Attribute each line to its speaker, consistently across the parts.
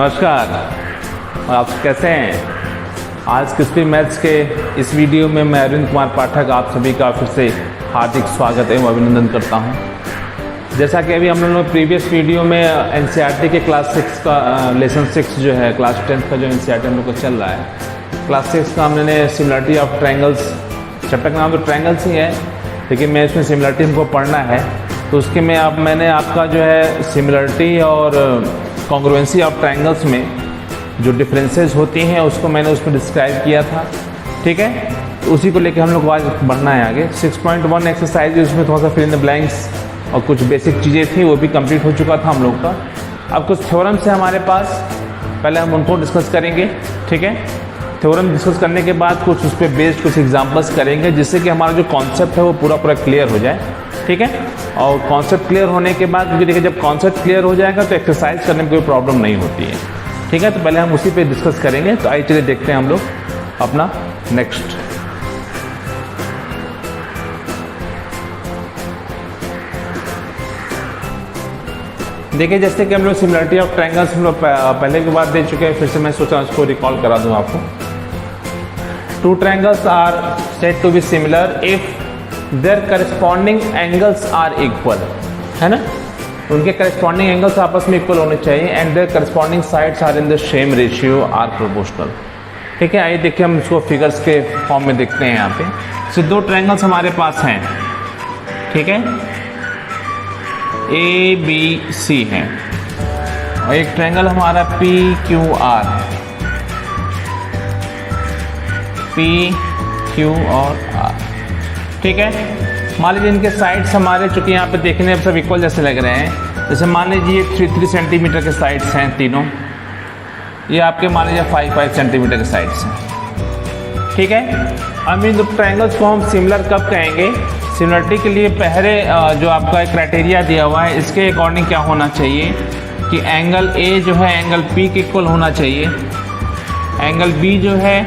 Speaker 1: नमस्कार, और आप कैसे हैं? आज क्रिस्पी मैथ्स के इस वीडियो में मैं अरविंद कुमार पाठक आप सभी का फिर से हार्दिक स्वागत एवं अभिनंदन करता हूं। जैसा कि अभी हम लोगों ने प्रीवियस वीडियो में एनसीईआरटी के क्लास 6 का लेसन 6 जो है क्लास 10 का जो एनसीईआरटी हम लोग को चल रहा है, क्लास 6 का हमने सिमिलरिटी ऑफ ट्रायंगल्स, चैप्टर का नाम तो ट्रायंगल्स ही है, लेकिन मैं इसमें सिमिलरिटी हमको पढ़ना है, तो उसके में मैंने आपका जो है सिमिलरिटी और कॉन्ग्रुएंसी ऑफ ट्रायंगल्स में जो डिफरेंसेस होती हैं उसको मैंने उसमें डिस्क्राइब किया था। ठीक है, तो उसी को लेकर हम लोग आज बढ़ना है आगे। 6.1 एक्सरसाइज उसमें थोड़ा सा फिल इन द ब्लैंक्स और कुछ बेसिक चीज़ें थी, वो भी कंप्लीट हो चुका था हम लोग का। अब कुछ थ्योरम्स है हमारे पास, पहले हम उनको डिस्कस करेंगे। ठीक है, थ्योरम डिस्कस करने के बाद कुछ उस पर बेस्ड कुछ एग्जाम्पल्स करेंगे, जिससे कि हमारा जो कॉन्सेप्ट है वो पूरा क्लियर हो जाए। ठीक है, और कॉन्सेप्ट क्लियर होने के बाद क्योंकि देखिए जब कॉन्सेप्ट क्लियर हो जाएगा तो एक्सरसाइज करने में कोई प्रॉब्लम नहीं होती है। ठीक है, तो पहले हम उसी पे डिस्कस करेंगे। तो आइए चलिए देखते हैं हम लोग अपना नेक्स्ट। देखिए जैसे कि हम लोग सिमिलरिटी ऑफ ट्रायंगल्स हम लोग पहले की बात दे चुके हैं, फिर से मैं सोचा उसको रिकॉल करा दूं आपको। Two triangles are said to be similar if their corresponding angles are equal, है ना, उनके करस्पॉन्डिंग एंगल्स आपस में इक्वल होने चाहिए, and their corresponding sides are in the same ratio are proportional. ठीक है, आइए देखिए हम इसको फिगर्स के फॉर्म में देखते हैं। यहाँ पे तो दो ट्रायंगल्स हमारे पास हैं, ठीक है, ए बी सी है, और एक ट्रायंगल हमारा पी क्यू आर है, पी क्यू और आर। ठीक है, मान लीजिए इनके साइड्स हमारे चूंकि यहाँ पे देखने में सब इक्वल जैसे लग रहे हैं, जैसे मान लीजिए 3 सेंटीमीटर के साइड्स हैं तीनों, ये आपके मान लीजिए 5 सेंटीमीटर के साइड्स हैं। ठीक है, अब इन दो ट्रायंगल्स को हम सिमिलर कब कहेंगे? सिमिलरिटी के लिए पहले जो आपका क्राइटेरिया दिया हुआ है इसके अकॉर्डिंग क्या होना चाहिए कि एंगल ए जो है एंगल पी के इक्वल होना चाहिए, एंगल बी जो है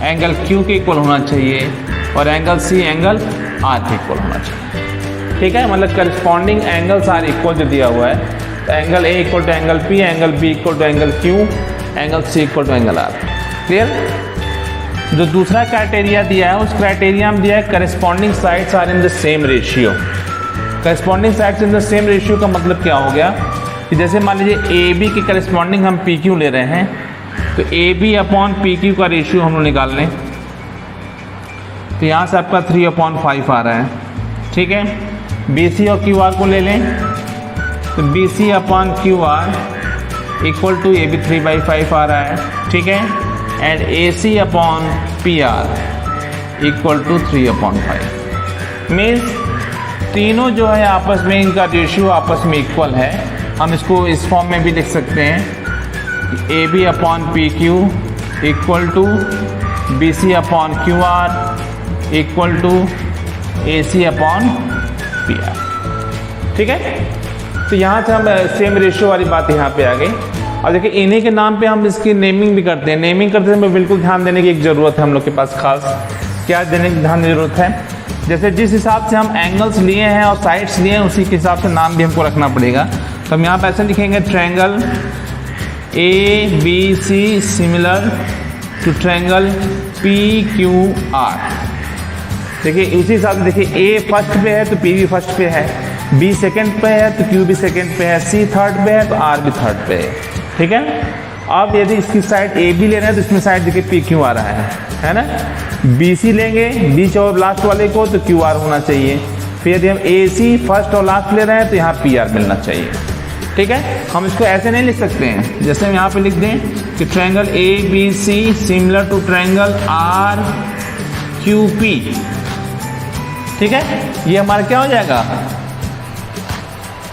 Speaker 1: एंगल क्यू के इक्वल होना चाहिए, और एंगल सी एंगल आर के इक्वल होना चाहिए। ठीक है, मतलब करस्पॉन्डिंग एंगल्स आर इक्वल जो दिया हुआ है, तो angle A equal to angle P, angle B equal to angle Q, angle C equal to angle R. Clear? जो दूसरा क्राइटेरिया दिया है उस क्राइटेरिया में दिया है corresponding sides are in the same ratio. Corresponding sides in the same ratio का मतलब क्या हो गया कि जैसे मान लीजिए ए बी के करस्पॉन्डिंग हम पी क्यू ले रहे हैं, तो A B upon P Q का रेशियो हम लोग निकाल लें, तो यहाँ से आपका 3/5 आ रहा है। ठीक है, बी सी और क्यू आर को ले लें, तो B C upon Q R equal to A B 3/5 आ रहा है। ठीक है, and A C upon P R equal to 3/5 means तीनों जो है आपस में इनका रेशियो आपस में इक्वल है। हम इसको इस फॉर्म में भी लिख सकते हैं, A B upon P Q equal to B C upon Q R equal to A C upon P R. ठीक है, तो यहाँ से हम सेम रेशियो वाली बात यहाँ पे आ गई। और देखिए इन्हीं के नाम पे हम इसकी नेमिंग भी करते हैं। नेमिंग करते समय बिल्कुल ध्यान देने की एक ज़रूरत है हम लोग के पास, खास क्या देने की ध्यान ज़रूरत है, जैसे जिस हिसाब से हम एंगल्स लिए हैं और साइड्स लिए हैं उसी के हिसाब से नाम भी हमको रखना पड़ेगा। तो हम यहाँ पे ऐसे लिखेंगे, triangle A B C similar to triangle P Q R. देखिए उसी हिसाब से देखिए ए फर्स्ट पे है तो पी भी फर्स्ट पे है, बी सेकंड पे है तो क्यू भी सेकंड पे है, सी थर्ड पे है तो आर भी थर्ड पे है। ठीक है, अब यदि इसकी साइड ए बी ले रहे हैं तो इसमें साइड देखिए पी क्यू आ रहा है ना, बी सी लेंगे बीच और लास्ट वाले को तो क्यू आर होना चाहिए, फिर यदि हम ए सी फर्स्ट और लास्ट ले रहे हैं तो यहाँ पी आर मिलना चाहिए। ठीक है, हम इसको ऐसे नहीं लिख सकते हैं, जैसे हम यहाँ पे लिख दें कि triangle A B C similar to triangle R Q P. ठीक है, ये हमारा क्या हो जाएगा?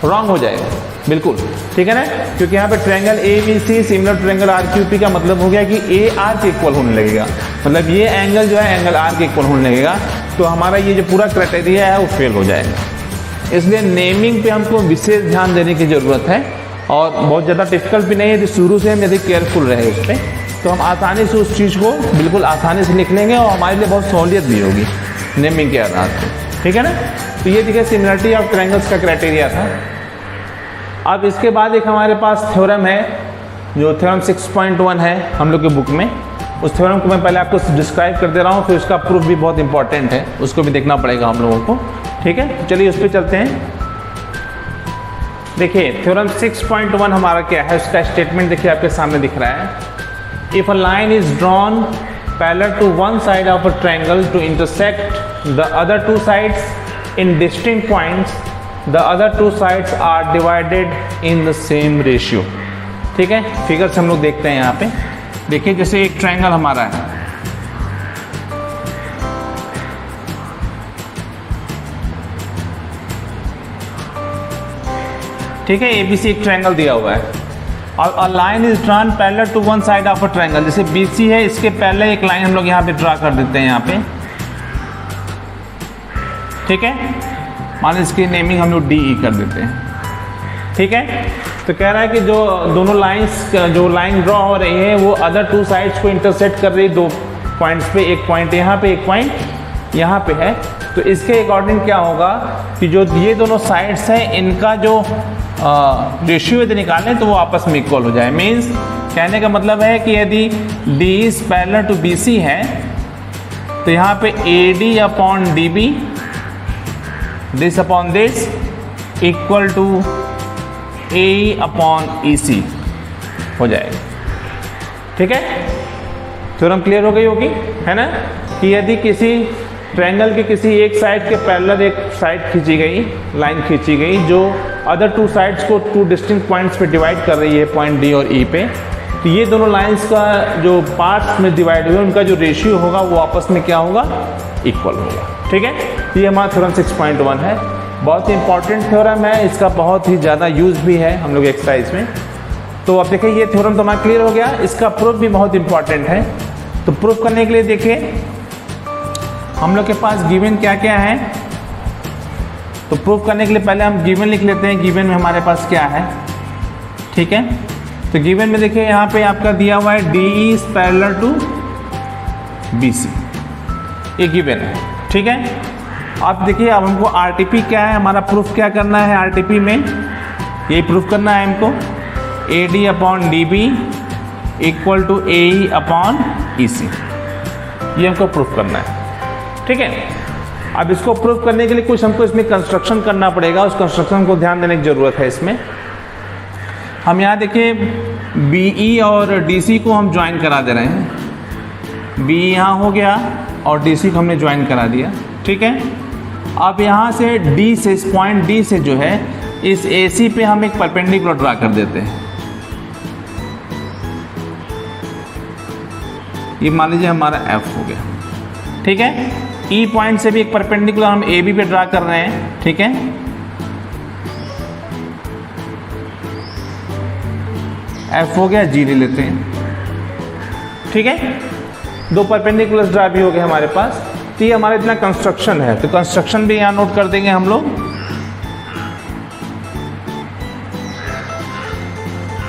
Speaker 1: रॉन्ग हो जाएगा बिल्कुल। ठीक है ना, क्योंकि यहाँ पे triangle A B C similar to triangle R Q P का मतलब हो गया कि ए आर के इक्वल होने लगेगा, मतलब ये एंगल जो है एंगल आर के इक्वल होने लगेगा, तो हमारा ये जो पूरा क्राइटेरिया है वो फेल हो जाएगा। इसलिए नेमिंग पे हमको विशेष ध्यान देने की ज़रूरत है, और बहुत ज़्यादा डिफिकल्ट भी नहीं है, यदि शुरू से हम यदि केयरफुल रहे उस पर तो हम आसानी से उस चीज़ को बिल्कुल आसानी से लिख लेंगे और हमारे लिए बहुत सहूलियत भी होगी नेमिंग के आधार पर। ठीक है ना, तो ये देखिए सिमिलरिटी ऑफ ट्रायंगल्स का क्राइटेरिया था। अब इसके बाद एक हमारे पास थ्योरम है जो थ्योरम 6.1 है हम लोग के बुक में, उस थ्योरम को मैं पहले आपको डिस्क्राइब कर दे रहा हूँ, फिर उसका प्रूफ भी बहुत इंपॉर्टेंट है, उसको भी देखना पड़ेगा हम लोगों को। ठीक है, चलिए उस पर चलते हैं। देखिए थ्योरम 6.1 हमारा क्या है, उसका स्टेटमेंट देखिए आपके सामने दिख रहा है। If a line is drawn parallel to one side of a triangle to intersect the other two sides in distinct points, the other two sides are divided in the same ratio. ठीक है, figure से हम लोग देखते हैं यहाँ पे। देखिए जैसे एक ट्रायंगल हमारा है, ठीक है, एबीसी एक ट्रायंगल दिया हुआ है और a line is drawn parallel to one side of a triangle. जैसे बीसी है, इसके पहले एक लाइन हम लोग यहाँ पे ड्रा कर देते हैं यहाँ पे। ठीक है, मान लीजिए इसकी नेमिंग हम लोग डीई कर देते हैं। ठीक है, तो कह रहा है कि जो दोनों लाइंस, जो लाइन ड्रॉ हो रही है वो अदर टू साइड्स को इंटरसेक्ट कर रही है दो पॉइंट्स पे, एक पॉइंट यहाँ पे, एक पॉइंट यहाँ पे है। तो इसके अकॉर्डिंग क्या होगा कि जो ये दोनों साइड्स हैं इनका जो रेशियो यदि निकालें तो वो आपस में इक्वल हो जाए। मीन्स कहने का मतलब है कि यदि D is parallel to B C है तो यहाँ पे A D upon D B, this upon this equal to A upon E C हो जाएगा। ठीक है, थ्योरम क्लियर हो गई होगी, है ना, कि यदि किसी ट्रायंगल के किसी एक साइड के पैरेलल एक साइड खींची गई, लाइन खींची गई जो अदर टू साइड्स को टू डिस्टिंक्ट पॉइंट्स पे डिवाइड कर रही है, पॉइंट डी और ई पे, तो ये दोनों लाइंस का जो पार्ट्स में डिवाइड हुए उनका जो रेशियो होगा वो आपस में क्या होगा, इक्वल होगा। ठीक है, ये हमारा थ्योरम 6.1 है, बहुत ही इंपॉर्टेंट थ्योरम है, इसका बहुत ही ज़्यादा यूज भी है हम लोग एक्सरसाइज में। तो अब देखिए ये थ्योरम तो हमारा क्लियर हो गया, इसका प्रूफ भी बहुत इंपॉर्टेंट है। तो प्रूफ करने के लिए देखिए हम लोग के पास गिवन क्या क्या है। तो प्रूफ करने के लिए पहले हम गिवन लिख लेते हैं, गिवन में हमारे पास क्या है। ठीक है, तो गिवन में देखिए यहाँ पे आपका दिया हुआ है D is parallel to B C, ये गिवन है। ठीक है, अब देखिए अब हमको आरटीपी क्या है, हमारा प्रूफ क्या करना है आरटीपी में, यही प्रूफ करना है हमको, A D upon D B equal to A E upon E C, ये हमको प्रूफ करना है। ठीक है, अब इसको प्रूफ करने के लिए कुछ हमको इसमें कंस्ट्रक्शन करना पड़ेगा, उस कंस्ट्रक्शन को ध्यान देने की ज़रूरत है। इसमें हम यहाँ देखिए बीई और डीसी को हम ज्वाइन करा दे रहे हैं, बी यहाँ हो गया और डीसी को हमने ज्वाइन करा दिया। ठीक है, अब यहाँ से डी से, इस पॉइंट डी से जो है इस एसी पे हम एक परपेंडिकुलर ड्रा कर देते हैं। ये मान लीजिए हमारा एफ हो गया। ठीक है, ई पॉइंट से भी एक परपेंडिकुलर हम ए बी पे ड्रा कर रहे हैं। ठीक है, एफ हो गया, जी ले लेते हैं। ठीक है, दो परपेंडिकुलर ड्रा भी हो गए हमारे पास। तो ये हमारा इतना कंस्ट्रक्शन है, तो कंस्ट्रक्शन भी यहाँ नोट कर देंगे हम लोग।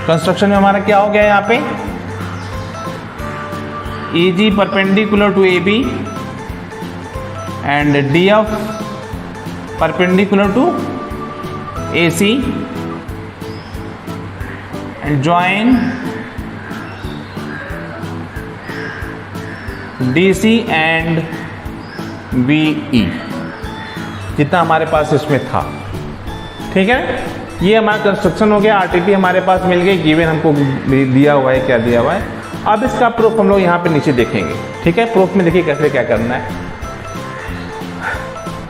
Speaker 1: कंस्ट्रक्शन में हमारा क्या हो गया यहाँ पे, E G perpendicular to A B and df perpendicular to AC and join DC and BE, जितना हमारे पास इसमें था। ठीक है, ये हमारा कंस्ट्रक्शन हो गया, आरटीपी हमारे पास मिल गई, गिवन हमको दिया हुआ है, क्या दिया हुआ है। अब इसका प्रूफ हम लोग यहाँ पे नीचे देखेंगे। ठीक है, प्रूफ में देखिए कैसे क्या करना है।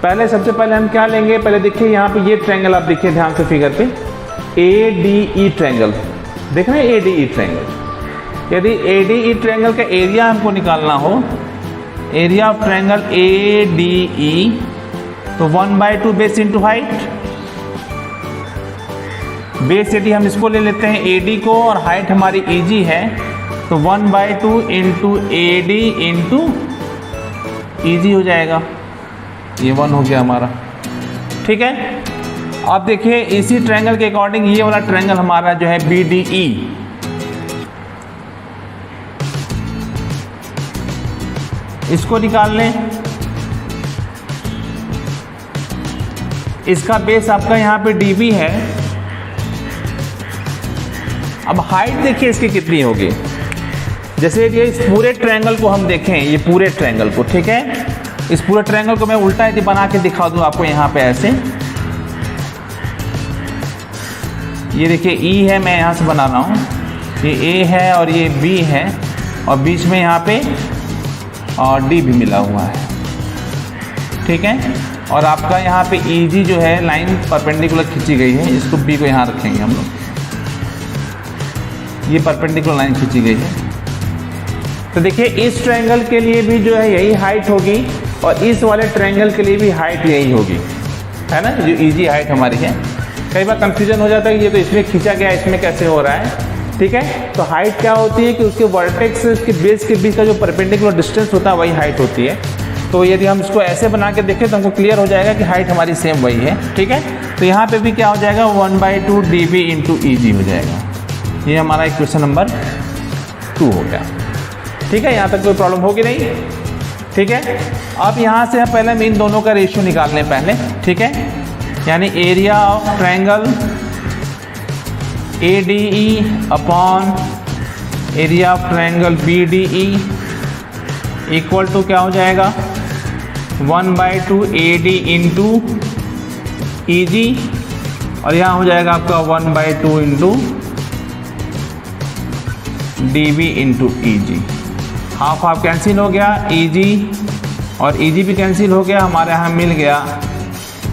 Speaker 1: पहले सबसे पहले हम क्या लेंगे, पहले देखिए यहाँ पे ये ट्रायंगल, आप देखिए ध्यान से फिगर पे, ए डी ई ट्रायंगल देख रहे हैं, ए डी ई ट्रायंगल। यदि ए डी ई ट्रायंगल का एरिया हमको निकालना हो, area of triangle A D E, तो 1/2 बेस इंटू हाइट, बेस यदि हम इसको ले लेते हैं ए डी को और हाइट हमारी ई जी है, तो 1/2 इंटू ए डी इंटू ई जी हो जाएगा, ये 1 हो गया हमारा। ठीक है, अब देखिए इसी ट्रायंगल के अकॉर्डिंग ये वाला ट्रायंगल हमारा जो है बी डी ई, इसको निकाल लें। इसका बेस आपका यहाँ पे डी बी है अब हाइट देखिए इसकी कितनी होगी। जैसे ये इस पूरे ट्रायंगल को हम देखें, ये पूरे ट्रायंगल को, ठीक है, इस पूरे ट्रायंगल को मैं उल्टा यदि बना के दिखा दूं आपको यहाँ पे ऐसे, ये देखिए E है, मैं यहाँ से बना रहा हूँ, ये A है और ये B है और बीच में यहाँ पे और D भी मिला हुआ है, ठीक है। और आपका यहाँ पे EG जो है लाइन परपेंडिकुलर खींची गई है, इसको B को यहाँ रखेंगे हम लोग, ये परपेंडिकुलर लाइन खींची गई है। तो देखिए इस ट्रायंगल के लिए भी जो है यही हाइट होगी और इस वाले ट्रायंगल के लिए भी हाइट यही होगी, है ना, जो EG हाइट हमारी है। कई बार कंफ्यूजन हो जाता है कि ये तो इसमें खींचा गया, इसमें कैसे हो रहा है, ठीक है। तो हाइट क्या होती है कि उसके वर्टेक्स से उसके बेस के बीच का जो परपेंडिकुलर डिस्टेंस होता है वही हाइट होती है। तो यदि हम इसको ऐसे बना के देखें तो हमको क्लियर हो जाएगा कि हाइट हमारी सेम वही है, ठीक है। तो यहाँ पे भी क्या हो जाएगा, 1/2 dB × EG हो जाएगा। ये हमारा इक्वेशन नंबर 2 हो गया, ठीक है। यहाँ तक कोई प्रॉब्लम होगी नहीं, ठीक है। अब यहाँ से हम पहले इन दोनों का रेशियो निकाल लें पहले, ठीक है। यानी area of triangle ADE upon area of triangle BDE equal to क्या हो जाएगा, 1/2 AD × EG और यहाँ हो जाएगा आपका 1/2 dB × EG। Half half cancel हो गया, EG और EG भी कैंसिल हो गया, हमारे यहाँ मिल गया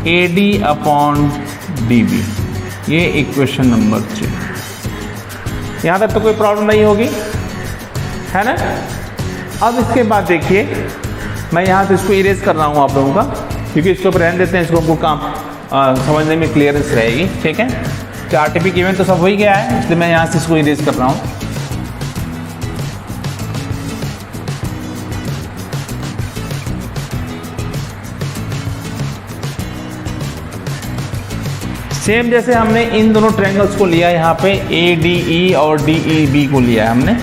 Speaker 1: AD अपॉन DB। ये इक्वेशन नंबर 3। यहाँ तक तो कोई प्रॉब्लम नहीं होगी, है ना। अब इसके बाद देखिए मैं यहाँ से इसको इरेज कर रहा हूँ आप लोगों का, क्योंकि इसको रहने देते हैं, इसको हमको काम समझने में क्लियरेंस रहेगी, ठीक है। कि RTP गिवन तो सब हो ही गया है, इसलिए मैं यहाँ से इसको इरेज कर रहा हूँ। सेम जैसे हमने इन दोनों ट्रायंगल्स को लिया यहाँ पे ADE और DEB को लिया है हमने,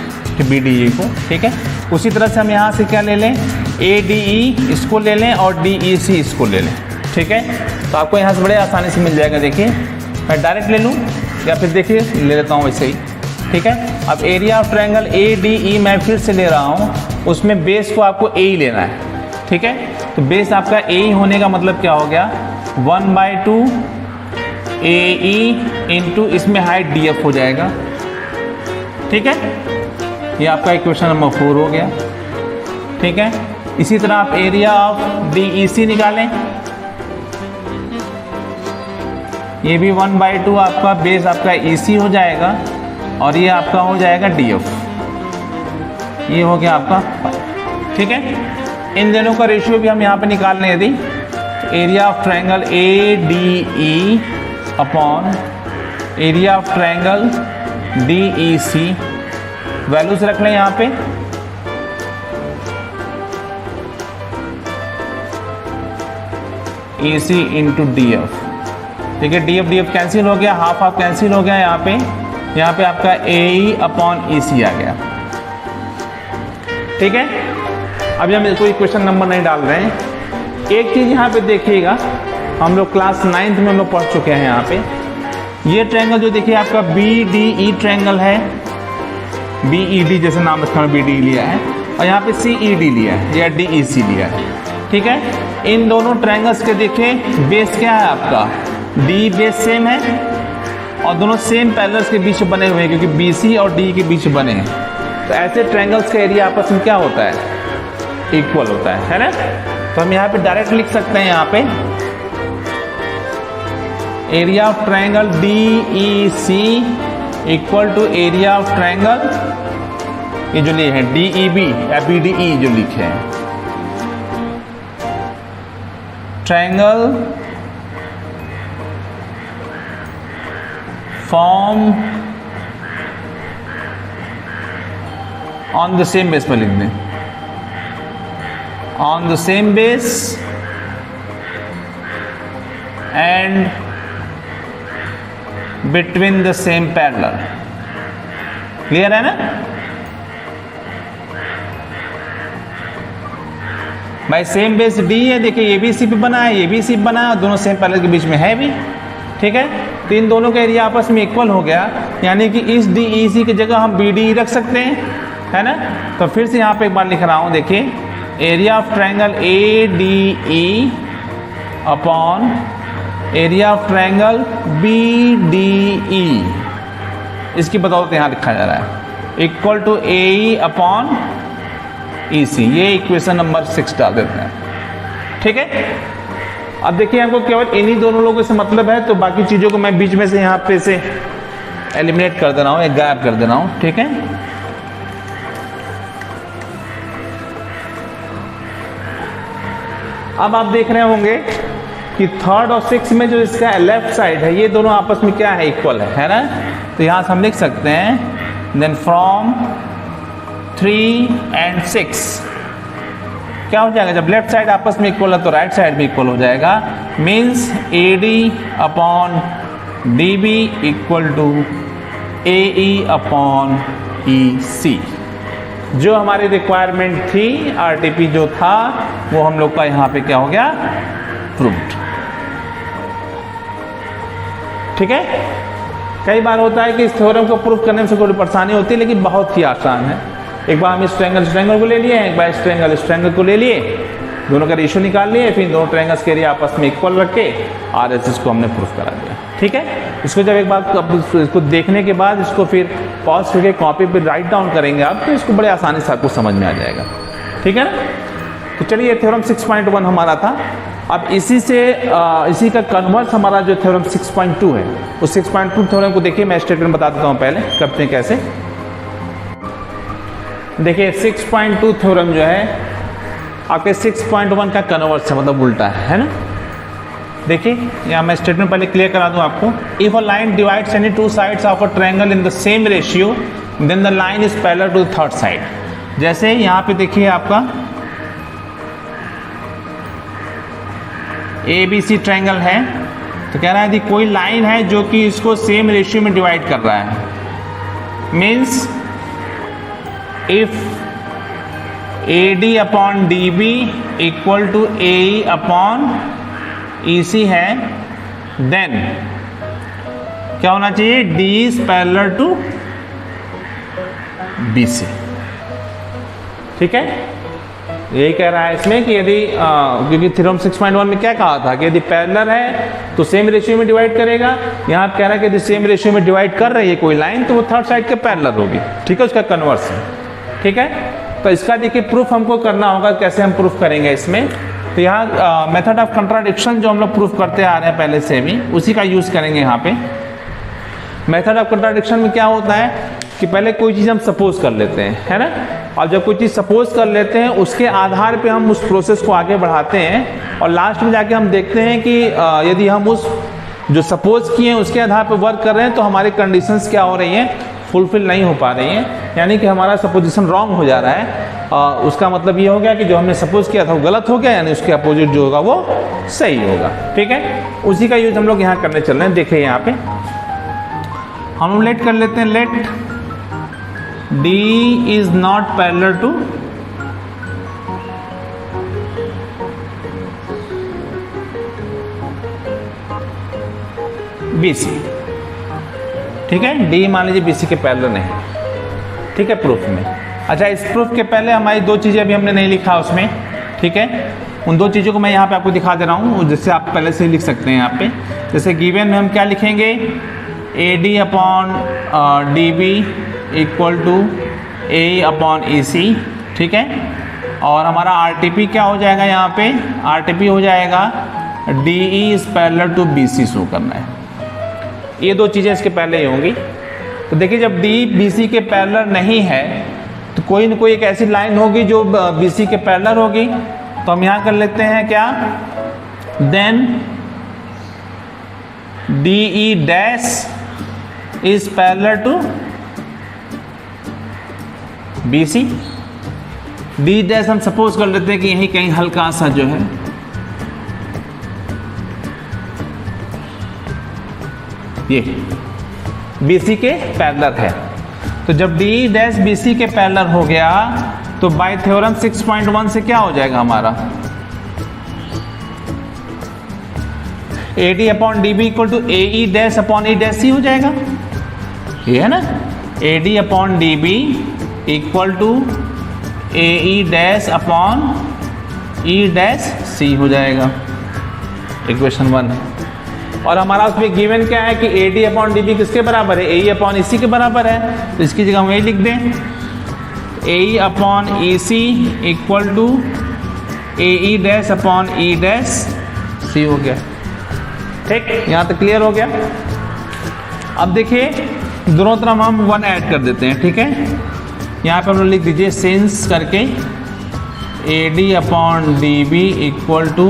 Speaker 1: BDE को, ठीक है। उसी तरह से हम यहाँ से क्या ले लें, ADE इसको ले लें और DEC इसको ले लें, ठीक है। तो आपको यहाँ से बड़े आसानी से मिल जाएगा। देखिए मैं डायरेक्ट ले लूँ या फिर देखिए ले लेता हूँ वैसे ही, ठीक है। अब एरिया ऑफ ट्रायंगल ADE मैं फिर से ले रहा हूँ, उसमें बेस को आपको A ही लेना है, ठीक है। तो बेस आपका A ही होने का मतलब क्या हो गया, 1/2 AE × इसमें हाइट DF हो जाएगा, ठीक है। ये आपका इक्वेशन नंबर 4 हो गया, ठीक है। इसी तरह आप एरिया ऑफ DEC निकालें, ये भी 1/2 आपका बेस आपका EC हो जाएगा और ये आपका हो जाएगा DF। ये हो गया आपका, ठीक है। इन दोनों का रेशियो भी हम यहाँ पे निकाल लें यदि, area of triangle ADE upon area of triangle DEC, values रख लें यहाँ पे, AC × DF, ठीक है। DF कैंसिल हो गया, हाफ हाफ कैंसिल हो गया, यहाँ पे आपका AE अपॉन EC आ गया, ठीक है। अभी हम इसको इक्वेशन नंबर नहीं डाल रहे हैं। एक चीज यहाँ पे देखिएगा, हम लोग क्लास 9th में हम लोग पढ़ चुके हैं। यहाँ पे ये ट्रायंगल जो देखिए आपका BDE ट्रायंगल है, BED जैसे नाम रखा है, BDE लिया है, और यहाँ पे CED लिया है या DEC लिया है, ठीक है। इन दोनों ट्रायंगल्स के देखिए बेस क्या है आपका, D बेस सेम है और दोनों सेम पैरेलल्स के बीच बने हुए हैं, क्योंकि BC और D के बीच बने हैं। तो ऐसे ट्रायंगल्स का एरिया आपस में क्या होता है, इक्वल होता है ना। तो हम यहाँ पे डायरेक्ट लिख सकते हैं, यहाँ पे area of triangle DEC equal to area of triangle, ये जो लिए हैं DEB या BDE जो लिखे हैं, triangle form on the same base पर लिख दें, on the same base and between the same parallel. Clear है ना भाई। सेम बेस D है, देखिए ये भी C पे बना है, ये भी C बना है, दोनों सेम पैरेलल के बीच में है भी, ठीक है। तो इन दोनों का एरिया आपस में इक्वल हो गया यानी कि इस DEC की जगह हम BDE रख सकते हैं, है ना। तो फिर से यहाँ पे एक बार लिख रहा हूँ, देखिए area of triangle ADE upon area of triangle BDE, इसकी बदौलत यहाँ लिखा जा रहा है equal to AE upon EC। ये इक्वेशन नंबर 6 डाल देते हैं, ठीक है। अब देखिए हमको केवल इन्हीं दोनों लोगों से मतलब है, तो बाकी चीज़ों को मैं बीच में से यहाँ पे से एलिमिनेट कर दे रहा हूँ, एक गायब कर दे रहा हूँ, ठीक है। अब आप देख रहे होंगे कि 3rd और 6th में जो इसका लेफ्ट साइड है, ये दोनों आपस में क्या है, इक्वल है ना। तो यहाँ से हम लिख सकते हैं देन फ्रॉम 3 and 6 क्या हो जाएगा, जब लेफ्ट साइड आपस में इक्वल है तो राइट साइड भी इक्वल हो जाएगा। Means AD upon DB equal to AE upon EC। जो हमारी रिक्वायरमेंट थी, RTP जो था, वो हम लोग का यहाँ पे क्या हो गया, प्रूव्ड, ठीक है। कई बार होता है कि इस थ्योरम को प्रूव करने में से थोड़ी परेशानी होती है, लेकिन बहुत ही आसान है। एक बार हम इस ट्रायंगल को ले लिए, एक बार इस ट्रायंगल को ले लिए, दोनों का रेशियो निकाल लिए, फिर दोनों ट्रायंगल्स के एरिया आपस में इक्वल रख के RHS को हमने प्रूफ करा दिया, ठीक है। इसको जब एक बार इसको देखने के बाद इसको फिर पॉज करके कॉपी पे राइट डाउन करेंगे आप, तो इसको बड़े आसानी से आपको समझ में आ जाएगा, ठीक है ना। तो चलिए ये थ्योरम 6.1 हमारा था। अब इसी का कन्वर्स हमारा जो थ्योरम 6.2 है, उस 6.2 थ्योरम को देखिए, मैं स्टेटमेंट बता देता हूँ, पहले करते हैं कैसे। देखिए 6.2 थ्योरम जो है आपके 6.1 का कन्वर्स है, मतलब उल्टा है ना। देखिए यहाँ मैं स्टेटमेंट पहले क्लियर करा दूं आपको। If a line divides any two sides of a triangle in the same ratio then the line is parallel to the third side. जैसे यहाँ पे देखिए आपका ABC ट्रायंगल है, तो कह रहा है कि कोई लाइन है जो कि इसको सेम रेशियो में डिवाइड कर रहा है। Means if AD upon DB equal to AE upon EC है, देन क्या होना चाहिए, D is parallel to BC, ठीक है। यही कह रहा है इसमें कि यदि क्योंकि थ्योरम 6.1 में क्या कहा था कि यदि पैरेलल है तो सेम रेशियो में डिवाइड करेगा। यहाँ कह रहा है कि यदि सेम रेशियो में डिवाइड कर रही है कोई लाइन तो वो थर्ड साइड के पैरेलल होगी, ठीक है, उसका कन्वर्स है, ठीक है। तो इसका देखिए प्रूफ हमको करना होगा, कैसे हम प्रूफ करेंगे इसमें। तो यहाँ मेथड ऑफ कंट्राडिक्शन जो हम लोग प्रूफ करते आ रहे हैं पहले से भी, उसी का यूज करेंगे यहाँ पे। मेथड ऑफ कंट्राडिक्शन में क्या होता है कि पहले कोई चीज़ हम सपोज कर लेते हैं, है ना, और जब कोई चीज़ सपोज कर लेते हैं उसके आधार पे हम उस प्रोसेस को आगे बढ़ाते हैं, और लास्ट में जाके हम देखते हैं कि यदि हम उस जो सपोज किए हैं उसके आधार पर वर्क कर रहे हैं तो हमारी कंडीशंस क्या हो रही हैं, फुलफिल नहीं हो पा रही हैं, यानी कि हमारा सपोजिशन रॉन्ग हो जा रहा है। उसका मतलब ये हो गया कि जो हमने सपोज किया था वो गलत हो गया, यानी उसके अपोजिट जो होगा वो सही होगा, ठीक है। उसी का यूज हम लोग यहाँ करने चल रहे हैं। देखिए यहाँ पे हम लोग लेट कर लेते हैं, let D is not parallel to BC, ठीक है। D मान लीजिए BC के पैरेलल नहीं, ठीक है, प्रूफ में। अच्छा, इस प्रूफ के पहले हमारी दो चीज़ें अभी हमने नहीं लिखा उसमें, ठीक है। उन दो चीज़ों को मैं यहाँ पे आपको दिखा दे रहा हूँ, जिससे आप पहले से ही लिख सकते हैं यहाँ पे। जैसे गिवन में हम क्या लिखेंगे, AD upon DB equal to AE upon EC, ठीक है। और हमारा RTP क्या हो जाएगा, यहाँ पे RTP हो जाएगा DE is parallel to BC show करना है। ये दो चीज़ें इसके पहले ही होंगी। तो देखिए जब D BC के पैरेलल नहीं है तो कोई न कोई एक ऐसी लाइन होगी जो BC के पैरेलल होगी। तो हम यहाँ कर लेते हैं क्या, then DE dash is parallel to BC। D dash हम सपोज कर लेते हैं कि यही कहीं हल्का सा जो है ये BC के पैरेलल है। तो जब D डैश BC के पैरेलल हो गया तो बाय थ्योरम 6.1 से क्या हो जाएगा हमारा, AD upon DB equal to AE dash upon E dash C हो जाएगा, ये है ना, AD upon DB equal to AE dash upon E dash C हो जाएगा। इक्वेशन 1 है। और हमारा उसमें गिवन क्या है कि AD अपॉन DB किसके बराबर है, AE अपॉन EC के बराबर है, तो इसकी जगह हम यही लिख दें AE upon EC equal to AE dash upon E dash C हो गया। ठीक, यहाँ तक क्लियर हो गया। अब देखिए दोनों तरफ हम 1 ऐड कर देते हैं। ठीक है, यहाँ पे हम लोग लिख दीजिए सिंस करके AD upon DB equal to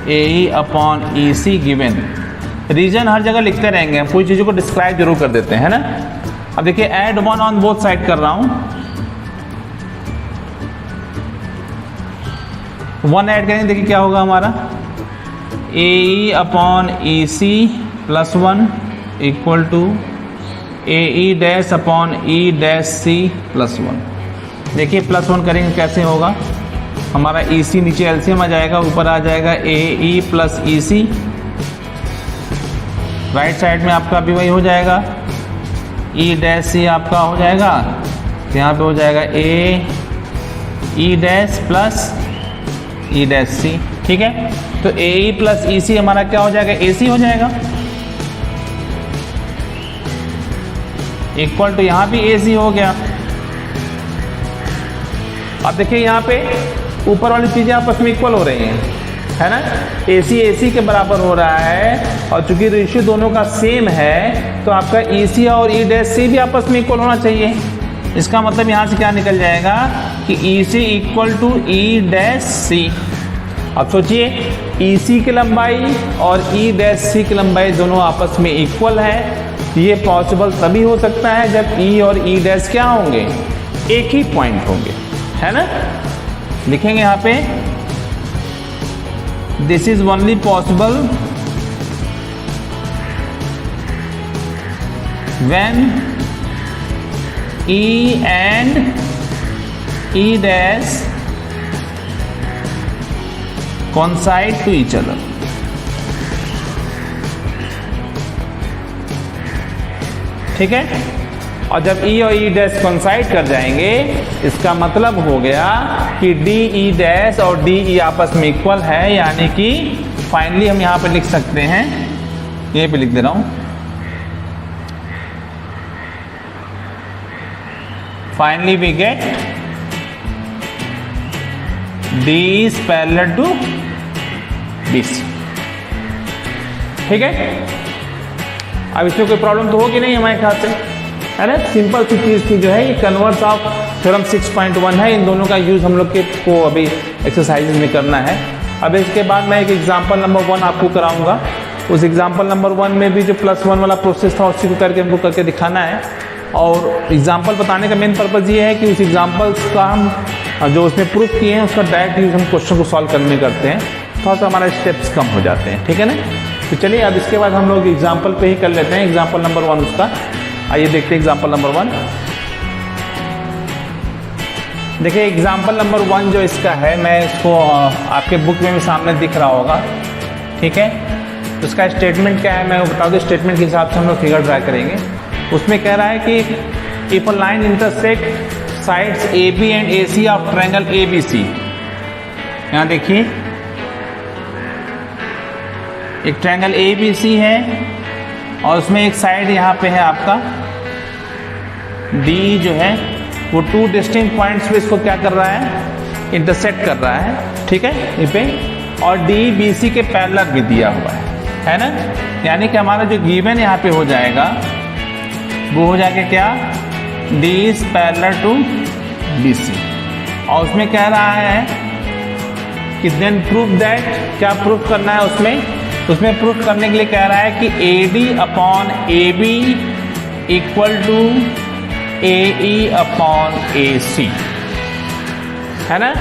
Speaker 1: AE upon EC given. Reason हर जगह लिखते रहेंगे, हम कोई चीज़ों को डिस्क्राइब जरूर कर देते हैं, है ना। अब देखिए ऐड 1 ऑन बोथ साइड कर रहा हूँ। 1 ऐड करेंगे, देखिए क्या होगा हमारा AE upon EC plus 1 equal to AE dash upon E dash C plus 1। देखिए प्लस 1 करेंगे कैसे होगा, हमारा EC नीचे एलसीएम आ जाएगा, ऊपर आ जाएगा AE plus EC, right side में आपका भी वही हो जाएगा, E डैश C आपका हो जाएगा, तो यहाँ पे हो जाएगा AE dash plus E dash C। ठीक है, तो AE प्लस EC हमारा क्या हो जाएगा, AC हो जाएगा, इक्वल टू यहाँ भी AC हो गया। अब देखिए यहाँ पे ऊपर वाली चीजें आपस में इक्वल हो रही हैं, है ना, AC के बराबर हो रहा है, और चूंकि रेशियो दोनों का सेम है तो आपका EC और E डैश C भी आपस में इक्वल होना चाहिए। इसका मतलब यहाँ से क्या निकल जाएगा कि EC equal to E dash C। अब सोचिए EC की लंबाई और E डैश C की लंबाई दोनों आपस में इक्वल है। ये पॉसिबल तभी हो सकता है जब E और E डैश क्या होंगे, एक ही पॉइंट होंगे, है ना। लिखेंगे यहाँ पे this is only possible when E and E dash coincide to each other। ठीक है, और जब E और E डैश coincide कर जाएंगे इसका मतलब हो गया कि DE डैश और DE आपस में इक्वल है, यानी कि फाइनली हम यहाँ पे लिख सकते हैं, यहीं पे लिख दे रहा हूँ, finally we get D is parallel to BC। ठीक है, अब इसमें कोई प्रॉब्लम तो होगी नहीं हमारे ख्याल से, है ना। सिंपल सी चीज़ थी जो है, ये कन्वर्स ऑफ थ्योरम 6.1 है, इन दोनों का यूज़ हम लोग को अभी एक्सरसाइज में करना है। अब इसके बाद मैं एक एग्जांपल नंबर 1 आपको कराऊंगा। उस एग्जांपल नंबर 1 में भी जो +1 वाला प्रोसेस था उसी को करके हमको करके दिखाना है। और एग्जांपल बताने का मेन पर्पज़ ये है कि उस एग्जांपल्स का हम जो उसमें प्रूफ किए हैं उसका डायरेक्ट यूज़ हम क्वेश्चन को सॉल्व करने में करते हैं, थोड़ा सा हमारे स्टेप्स कम हो जाते हैं। ठीक है ना, तो चलिए अब इसके बाद हम लोग एग्जाम्पल पे ही कर लेते हैं। एग्जाम्पल नंबर 1 उसका, आइए देखते हैं एग्जाम्पल नंबर 1। देखिए एग्जाम्पल नंबर 1 जो इसका है, मैं इसको आपके बुक में भी सामने दिख रहा होगा। ठीक है, तो उसका स्टेटमेंट क्या है मैं बता दूँ, स्टेटमेंट के हिसाब से हम लोग फिगर ड्रा करेंगे। उसमें कह रहा है कि if a line intersect sides AB and AC of triangle ABC। यहाँ देखिए एक ट्रायंगल ABC है और उसमें एक साइड यहाँ पे है आपका D जो है, वो 2 डिस्टिंक्ट पॉइंट्स पे इसको क्या कर रहा है, इंटरसेक्ट कर रहा है। ठीक है, ये पे, और D BC के पैरेलल भी दिया हुआ है ना। यानी कि हमारा जो गिवन यहाँ पे हो जाएगा वो हो जाएगा क्या, D is parallel to BC। और उसमें कह रहा है कि देन प्रूफ दैट, क्या प्रूफ करना है उसमें प्रूफ करने के लिए कह रहा है कि AD upon AB equal to AE upon AC, है ना।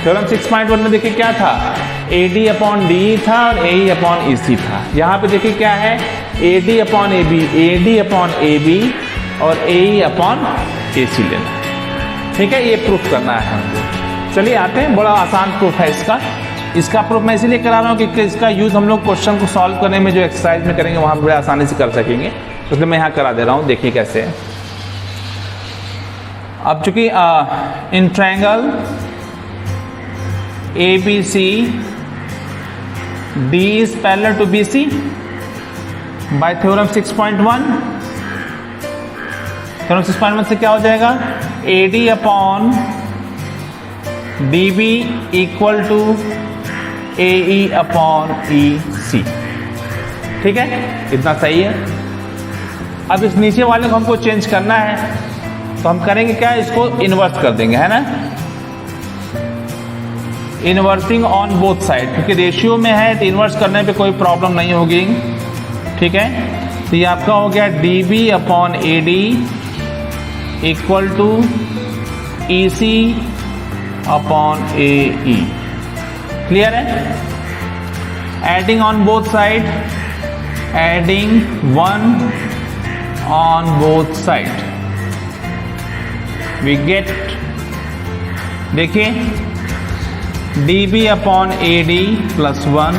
Speaker 1: थ्योरम 6.1 में देखिए क्या था, AD अपॉन DE था और AE अपॉन EC था। यहाँ पे देखिए क्या है, AD upon AB, AD upon AB और AE अपॉन AC लेना। ठीक है, ये प्रूफ करना है हमको। चलिए आते हैं, बड़ा आसान प्रूफ है इसका प्रूफ मैं इसीलिए करा रहा हूँ कि इसका यूज़ हम लोग क्वेश्चन को सॉल्व करने में जो एक्सरसाइज में करेंगे वहाँ बड़े आसानी से कर सकेंगे। इसलिए मैं यहाँ करा दे रहा हूँ, देखिए कैसे है। अब चूंकि in triangle ABC D is parallel to BC by theorem 6.1। Theorem 6.1 से क्या हो जाएगा, AD upon DB equal to AE upon EC। ठीक है, इतना सही है। अब इस नीचे वाले को हमको चेंज करना है, तो हम करेंगे क्या, इसको इन्वर्स कर देंगे, है ना, इन्वर्सिंग ऑन बोथ साइड, क्योंकि रेशियो में है तो इन्वर्स करने पे कोई प्रॉब्लम नहीं होगी। ठीक है, तो ये आपका हो गया DB upon AD equal to EC upon AE। Clear है? Adding on both side, adding 1 on both side we get, देखिए DB upon AD plus 1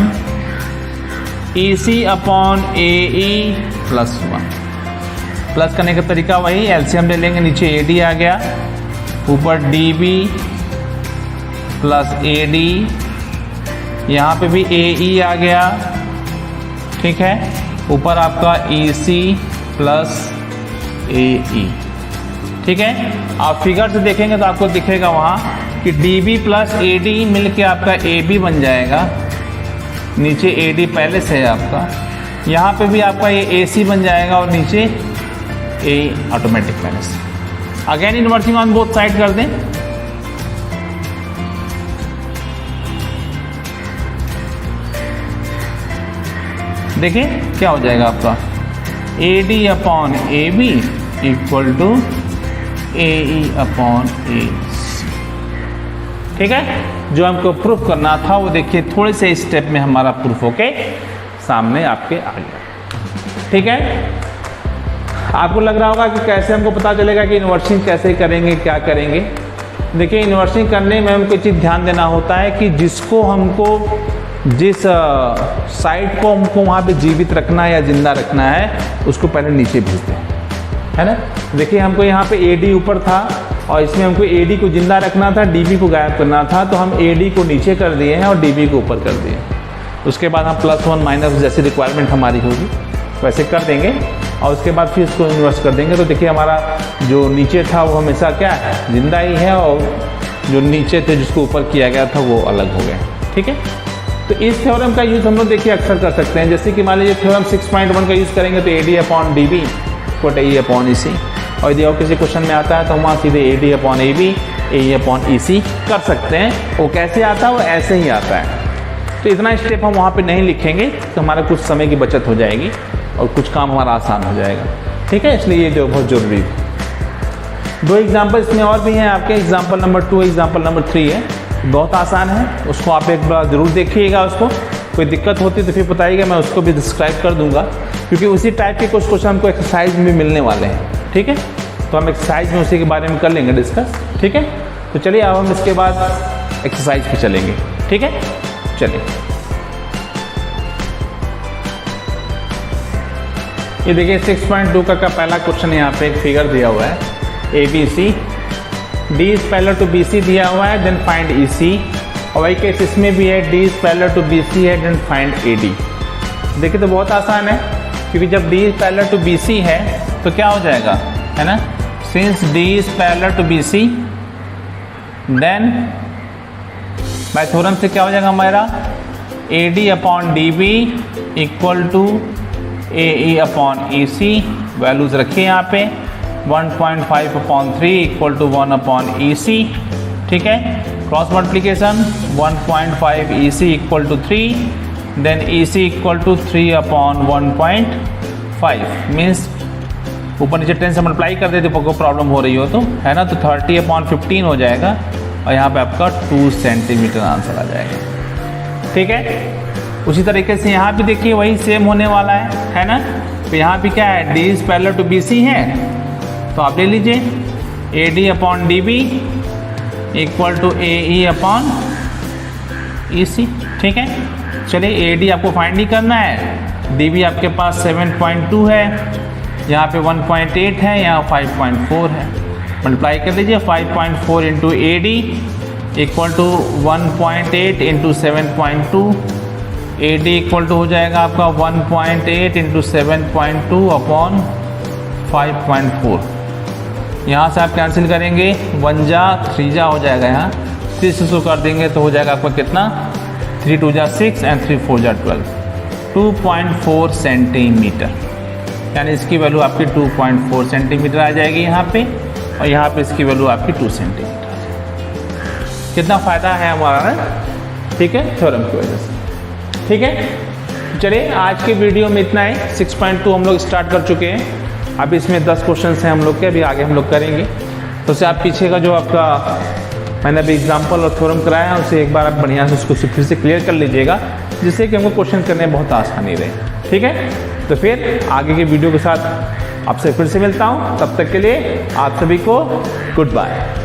Speaker 1: EC upon AE plus 1। Plus करने का तरीका वही, एलसीएम ले लेंगे, नीचे AD आ गया, ऊपर DB प्लस AD, यहाँ पे भी AE आ गया। ठीक है, ऊपर आपका EC प्लस AE। ठीक है, आप फिगर से देखेंगे तो आपको दिखेगा वहाँ कि DB प्लस AD मिलके आपका AB बन जाएगा, नीचे AD पहले से है आपका, यहाँ पे भी आपका ये AC बन जाएगा और नीचे AE ऑटोमेटिक पहले से। Again inversing on both side कर दें, देखिए क्या हो जाएगा आपका, AD upon AB equal to AE upon AC। ठीक है, जो हमको प्रूफ करना था वो देखिए थोड़े से स्टेप में हमारा प्रूफ होके सामने आपके आ गया। ठीक है, आपको लग रहा होगा कि कैसे हमको पता चलेगा कि इन्वर्सिंग कैसे करेंगे, क्या करेंगे। देखिए, इन्वर्सिंग करने में हमको चीज़ ध्यान देना होता है कि जिसको हमको, जिस साइड को हमको वहाँ पे जीवित रखना है या जिंदा रखना है, उसको पहले नीचे भेज दें, है ना। देखिए, हमको यहाँ पे AD ऊपर था और इसमें हमको AD को जिंदा रखना था, DB को गायब करना था, तो हम AD को नीचे कर दिए हैं और DB को ऊपर कर दिए। उसके बाद हम +1 माइनस जैसी रिक्वायरमेंट हमारी होगी वैसे कर देंगे और उसके बाद फिर इसको इन्वर्स कर देंगे। तो देखिए, हमारा जो नीचे था वो हमेशा क्या है, जिंदा ही है, और जो नीचे थे जिसको ऊपर किया गया था वो अलग हो गए। ठीक है, तो इस थ्योरम का यूज़ हम लोग देखिए अक्सर कर सकते हैं। जैसे कि मान लीजिए थ्योरम 6.1 का यूज़ करेंगे तो AD upon DB equal to AE upon EC, और यदि और किसी क्वेश्चन में आता है तो वहाँ सीधे AD upon AB AE upon EC कर सकते हैं। वो कैसे आता है, वो ऐसे ही आता है। तो इतना स्टेप हम वहाँ पे नहीं लिखेंगे तो हमारा कुछ समय की बचत हो जाएगी और कुछ काम हमारा आसान हो जाएगा। ठीक है, इसलिए ये जो बहुत ज़रूरी है। 2 एग्जाम्पल इसमें और भी हैं आपके, एग्जाम्पल नंबर 2 एग्जाम्पल नंबर 3 है, बहुत आसान है, उसको आप एक बार ज़रूर देखिएगा। उसको कोई दिक्कत होती तो फिर बताइएगा, मैं उसको भी डिस्क्राइब कर दूंगा, क्योंकि उसी टाइप के कुछ क्वेश्चन हमको एक्सरसाइज में मिलने वाले हैं। ठीक है, तो हम एक्सरसाइज में उसी के बारे में कर लेंगे डिस्कस। ठीक है, तो चलिए अब हम इसके बाद एक्सरसाइज पे चलेंगे। ठीक है, चलिए। ये देखिए 6.2 का पहला क्वेश्चन, यहाँ पे एक फिगर दिया हुआ है ABC, D is parallel to BC दिया हुआ है, देन फाइंड EC, और वही केस इसमें भी है, D is parallel to BC है, देन फाइंड AD। देखिए तो बहुत आसान है, क्योंकि जब D is parallel to BC है तो क्या हो जाएगा, है ना, since D is parallel to BC then by theorem से क्या हो जाएगा हमारा, AD upon DB equal to AE upon EC। Values रखिए यहाँ पे, 1.5 upon 3 equal to 1 upon EC। ठीक है, cross multiplication 1.5 EC equal to 3, then EC equal to 3 upon 1.5, means ऊपर नीचे 10 से मल्टीप्लाई कर देते कोई प्रॉब्लम हो रही हो तो, है ना, तो 30 अपॉन 15 हो जाएगा और यहाँ पे आपका 2 सेंटीमीटर आंसर आ जाएगा। ठीक है, उसी तरीके से यहाँ भी देखिए वही सेम होने वाला है ना। तो यहाँ भी क्या है, D is parallel to BC है, तो आप ले लीजिए AD upon DB equal to AE upon EC। ठीक है, चलिए AD आपको फाइंड ही करना है, DB आपके पास 7.2 है, यहाँ पे 1.8 है, यहाँ 5.4 है। मल्टीप्लाई कर दीजिए 5.4 into A D equal to 1.8 into 7.2। A D equal to हो जाएगा आपका 1.8 इंटू 7.2 अपॉन 5.4। यहाँ से आप कैंसिल करेंगे, 1 जा 3 जा हो जाएगा, यहाँ 3 से शुरू कर देंगे तो हो जाएगा आपका कितना, 3 2 जा 6 एंड 3 4 जा 12, 2.4 सेंटीमीटर। यानी इसकी वैल्यू आपकी 2.4 सेंटीमीटर आ जाएगी यहाँ पे, और यहाँ पे इसकी वैल्यू आपकी 2 सेंटीमीटर। कितना फ़ायदा है हमारा ना, ठीक है, थ्योरम की वजह से। ठीक है, चलिए आज के वीडियो में इतना है। 6.2 हम लोग स्टार्ट कर चुके हैं, अभी इसमें 10 क्वेश्चन हैं हम लोग के, अभी आगे हम लोग करेंगे। तो उससे आप पीछे का जो आपका मैंने अभी एग्जाम्पल और थ्योरम कराया है उसे एक बार आप बढ़िया से उसको फिर से क्लियर कर लीजिएगा, जिससे कि हमको क्वेश्चन करने में बहुत आसानी रहे। ठीक है, तो फिर आगे के वीडियो के साथ आपसे फिर से मिलता हूँ, तब तक के लिए आप सभी को गुड बाय।